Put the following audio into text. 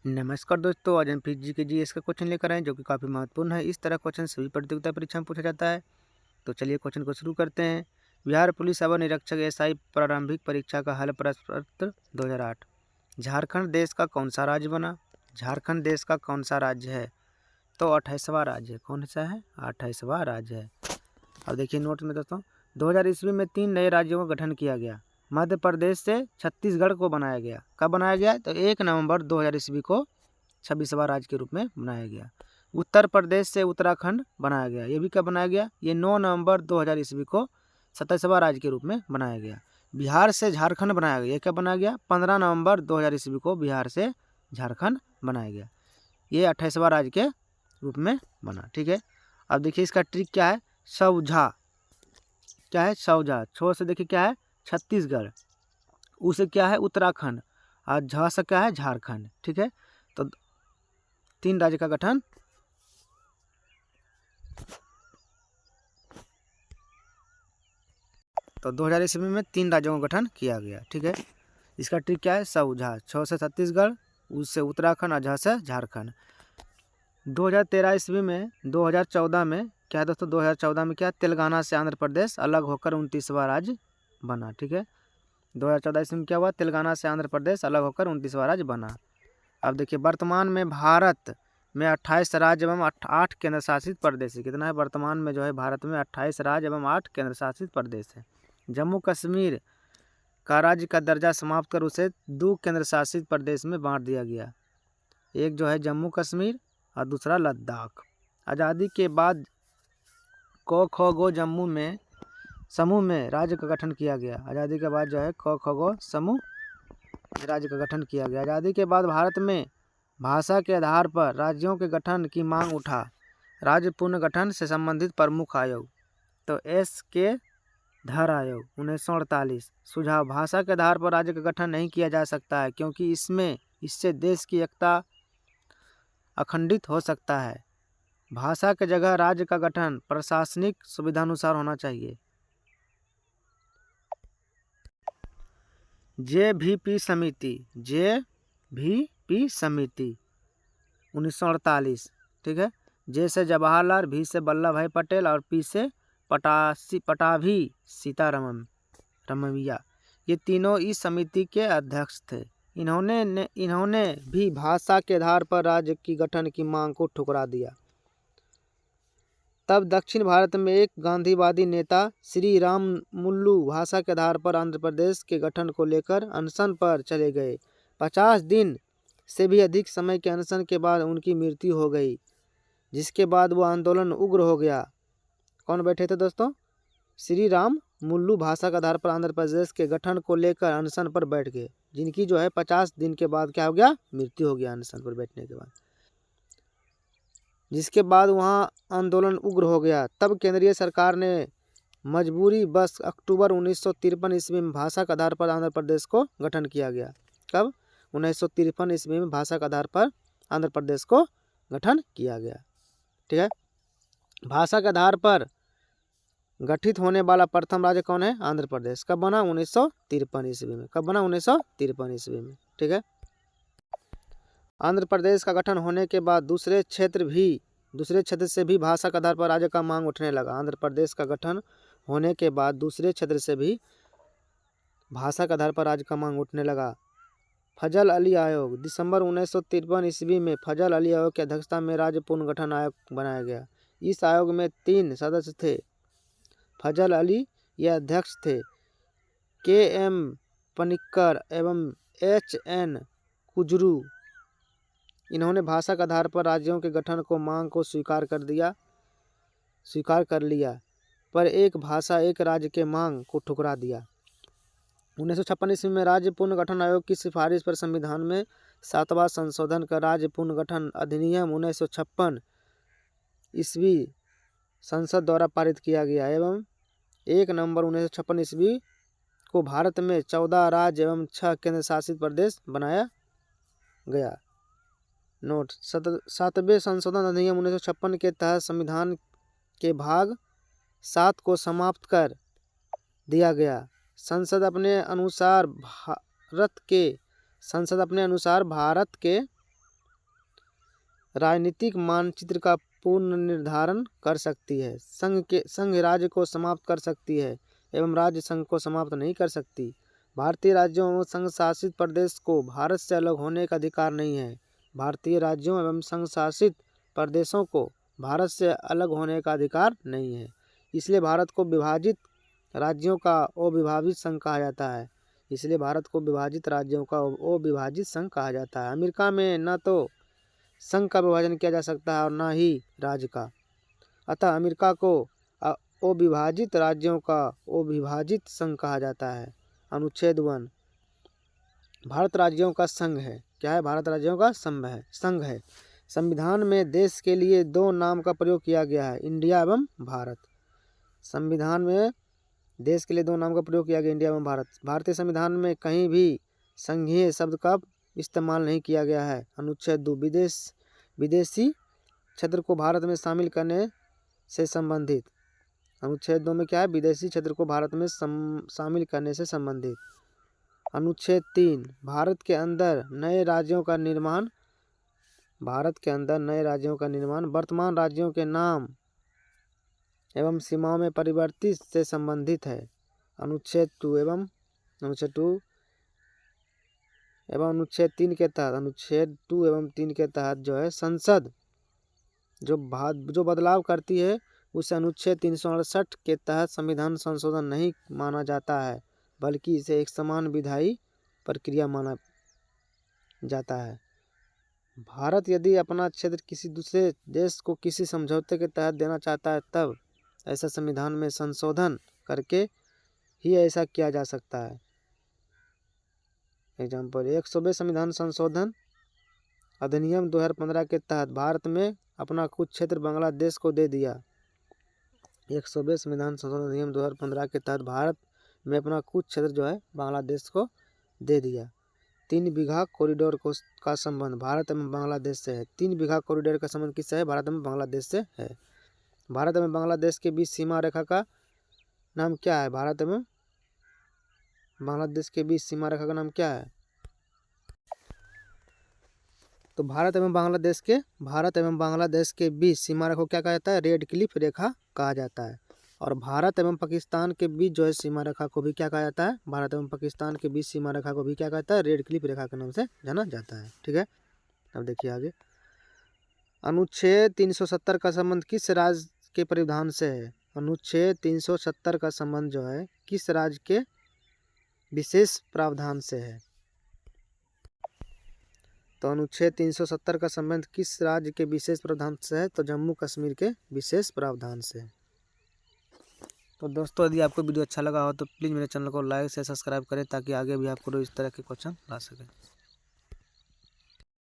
नमस्कार दोस्तों, आज हम फिजिक्स के जीएस का क्वेश्चन लेकर आए हैं जो कि काफ़ी महत्वपूर्ण है। इस तरह क्वेश्चन सभी प्रतियोगिता परीक्षा में पूछा जाता है। तो चलिए क्वेश्चन को शुरू करते हैं। बिहार पुलिस अवर निरीक्षक एसआई प्रारंभिक परीक्षा का हल प्रश्न पत्र 2008। झारखंड देश का कौन सा राज्य बना? झारखंड देश का कौन सा राज्य है? तो 28वां राज्य है। कौन सा है? 28वां राज्य है। अब देखिए नोट में दोस्तों, 2000 ईस्वी में 3 नए राज्यों का गठन किया गया। मध्य प्रदेश से छत्तीसगढ़ को बनाया गया। कब बनाया गया? तो 1 नवंबर 2000 ईस्वी को 26वां राज्य के रूप में बनाया गया। उत्तर प्रदेश से उत्तराखंड बनाया गया। ये भी कब बनाया गया? ये 9 नवंबर 2000 ईस्वी को 27वां राज्य के रूप में बनाया गया। बिहार से झारखंड बनाया गया। ये कब बनाया गया? 15 नवंबर 2000 ईस्वी को बिहार से झारखंड बनाया गया। ये 28वां राज्य के रूप में बना। ठीक है, अब देखिए इसका ट्रिक क्या है। सौझा क्या है? सौझा। छो से देखिए क्या है? छत्तीसगढ़। उ से क्या है? उत्तराखंड। और झ से क्या है? झारखंड। ठीक है, तो 3 राज्य का गठन तो 2000 ईस्वी में 3 राज्यों का गठन किया गया। ठीक है, इसका ट्रिक क्या है? सौझा। छ से छत्तीसगढ़, उ से उत्तराखंड और झ से झारखंड। 2013 ईस्वी में 2014 में क्या है दोस्तों? 2014 में क्या? तेलंगाना से आंध्र प्रदेश अलग होकर 29वां राज्य बना। ठीक है, 2014 ईस्वी में क्या हुआ? तेलंगाना से आंध्र प्रदेश अलग होकर 29वां राज्य बना। अब देखिए वर्तमान में भारत में 28 राज्य एवं 8 केंद्र शासित प्रदेश है। कितना है? वर्तमान में जो है भारत में 28 राज्य एवं 8 केंद्र शासित प्रदेश है। जम्मू कश्मीर का राज्य का दर्जा समाप्त कर उसे 2 केंद्र शासित प्रदेश में बांट दिया गया। एक जो है जम्मू कश्मीर और दूसरा लद्दाख। आज़ादी के बाद क ख गो जम्मू में समूह में राज्य का गठन किया गया। आज़ादी के बाद जो है क ख गो समूह राज्य का गठन किया गया। आज़ादी के बाद भारत में भाषा के आधार पर राज्यों के गठन की मांग उठा। राज्य पुनर्गठन से संबंधित प्रमुख आयोग तो एस के धर आयोग 1948। सुझाव: भाषा के आधार पर राज्य का गठन नहीं किया जा सकता है क्योंकि इससे देश की एकता अखंडित हो सकता है। भाषा की जगह राज्य का गठन प्रशासनिक सुविधानुसार होना चाहिए। जेवीपी समिति 1948। ठीक है, जे से जवाहरलाल, भी से वल्लभ भाई पटेल और पी से पटाभी सीतारमैया, ये तीनों इस समिति के अध्यक्ष थे। इन्होंने भी भाषा के आधार पर राज्य की गठन की मांग को ठुकरा दिया। तब दक्षिण भारत में एक गांधीवादी नेता श्री राममुल्लू भाषा के आधार पर आंध्र प्रदेश के गठन को लेकर अनशन पर चले गए। 50 दिन से भी अधिक समय के अनशन के बाद उनकी मृत्यु हो गई, जिसके बाद वो आंदोलन उग्र हो गया। कौन बैठे थे दोस्तों? श्री राममुल्लू भाषा के आधार पर आंध्र प्रदेश के गठन को लेकर अनशन पर बैठ गए, जिनकी जो है 50 दिन के बाद क्या हो गया? मृत्यु हो गया अनशन पर बैठने के बाद, जिसके बाद वहाँ आंदोलन उग्र हो गया। तब केंद्रीय सरकार ने मजबूरी बस अक्टूबर 1953 ईस्वी में भाषा के आधार पर आंध्र प्रदेश को गठन किया गया। कब? 1953 ईस्वी में भाषा के आधार पर आंध्र प्रदेश को गठन किया गया। ठीक है, भाषा के आधार पर गठित होने वाला प्रथम राज्य कौन है? आंध्र प्रदेश। कब बना? 1953 ईस्वी में। कब बना? 1953 ईस्वी में। ठीक है, आंध्र प्रदेश का गठन होने के बाद दूसरे क्षेत्र से भी भाषा के आधार पर राज्य का मांग उठने लगा। आंध्र प्रदेश का गठन होने के बाद दूसरे क्षेत्र से भी भाषा के आधार पर राज्य का मांग उठने लगा। फजल अली आयोग दिसंबर 1953 ईस्वी में फजल अली आयोग की अध्यक्षता में राज्य पुनर्गठन आयोग बनाया गया। इस आयोग में 3 सदस्य थे। फजल अली ये अध्यक्ष थे। के.एम. पनिक्कर एवं H.N. कुजरू। इन्होंने भाषा के आधार पर राज्यों के गठन को मांग को स्वीकार कर लिया, पर एक भाषा एक राज्य के मांग को ठुकरा दिया। 1956 ईस्वी में राज्य पुनर्गठन आयोग की सिफारिश पर संविधान में 7वां संशोधन कर राज्य पुनर्गठन अधिनियम 1956 ईस्वी संसद द्वारा पारित किया गया एवं 1 नवंबर 1956 ईस्वी को भारत में 14 राज्य एवं 6 केंद्र शासित प्रदेश बनाया गया। नोट: 7वें संशोधन अधिनियम 1956 के तहत संविधान के भाग 7 को समाप्त कर दिया गया। संसद अपने अनुसार भारत के राजनीतिक मानचित्र का पूर्ण निर्धारण कर सकती है। संघ राज्य को समाप्त कर सकती है एवं राज्य संघ को समाप्त नहीं कर सकती। भारतीय राज्यों एवं संघ शासित प्रदेश को भारत से अलग होने का अधिकार नहीं है। भारतीय राज्यों एवं संघ शासित प्रदेशों को भारत से अलग होने का अधिकार नहीं है। इसलिए भारत को विभाजित राज्यों का अविभाजित संघ कहा जाता है। इसलिए भारत को विभाजित राज्यों का अविभाजित संघ कहा जाता है। अमेरिका में न तो संघ का विभाजन किया जा सकता है और न ही राज्य का, अतः अमेरिका को अविभाजित राज्यों का अविभाजित संघ कहा जाता है। अनुच्छेद 1 भारत राज्यों का संघ है। क्या है? भारत राज्यों का संघ है। संविधान में देश के लिए दो नाम का प्रयोग किया गया है, इंडिया एवं भारत। संविधान में देश के लिए दो नाम का प्रयोग किया गया, इंडिया एवं भारत। भारतीय संविधान में कहीं भी संघीय शब्द का इस्तेमाल नहीं किया गया है। अनुच्छेद 2 विदेशी क्षेत्र को भारत में शामिल करने से संबंधित। अनुच्छेद 2 में क्या है? विदेशी क्षेत्र को भारत में शामिल करने से संबंधित। अनुच्छेद 3 भारत के अंदर नए राज्यों का निर्माण वर्तमान राज्यों के नाम एवं सीमाओं में परिवर्तित से संबंधित है। अनुच्छेद 2 एवं अनुच्छेद 3 के तहत जो है संसद जो बदलाव करती है उसे अनुच्छेद 368 के तहत संविधान संशोधन नहीं माना जाता है, बल्कि इसे एक समान विधायी प्रक्रिया माना जाता है। भारत यदि अपना क्षेत्र किसी दूसरे देश को किसी समझौते के तहत देना चाहता है, तब ऐसा संविधान में संशोधन करके ही ऐसा किया जा सकता है। एग्जाम्पल 100वें संविधान संशोधन अधिनियम 2015 के तहत भारत में अपना कुछ क्षेत्र बांग्लादेश को दे दिया। 100वें संविधान संशोधन अधिनियम 2015 के तहत भारत में अपना कुछ क्षेत्र जो है बांग्लादेश को दे दिया। 3 बीघा कॉरिडोर का संबंध भारत एवं बांग्लादेश से है। 3 बीघा कॉरिडोर का संबंध किससे है? भारत एवं बांग्लादेश से है। भारत एवं बांग्लादेश के बीच सीमा रेखा का नाम क्या है? भारत एवं बांग्लादेश के बीच सीमा रेखा का नाम क्या है? तो भारत एवं बांग्लादेश के बीच सीमा रेखा को क्या कहा जाता है? रेड क्लिफ रेखा कहा जाता है। और भारत एवं पाकिस्तान के बीच जो है सीमा रेखा को भी क्या कहा जाता है? भारत एवं पाकिस्तान के बीच सीमा रेखा को भी क्या कहता है? रेड क्लिफ रेखा के नाम से जाना जाता है। ठीक है, अब देखिए आगे। अनुच्छेद 370 का संबंध किस राज्य के परिधान से है? अनुच्छेद 370 का संबंध जो है किस राज्य के विशेष प्रावधान से है? तो अनुच्छेद 370 का संबंध किस राज्य के विशेष प्रावधान से है? तो जम्मू कश्मीर के विशेष प्रावधान से। तो दोस्तों, यदि आपको वीडियो अच्छा लगा हो तो प्लीज़ मेरे चैनल को लाइक से सब्सक्राइब करें, ताकि आगे भी आपको इस तरह के क्वेश्चन ला सकें।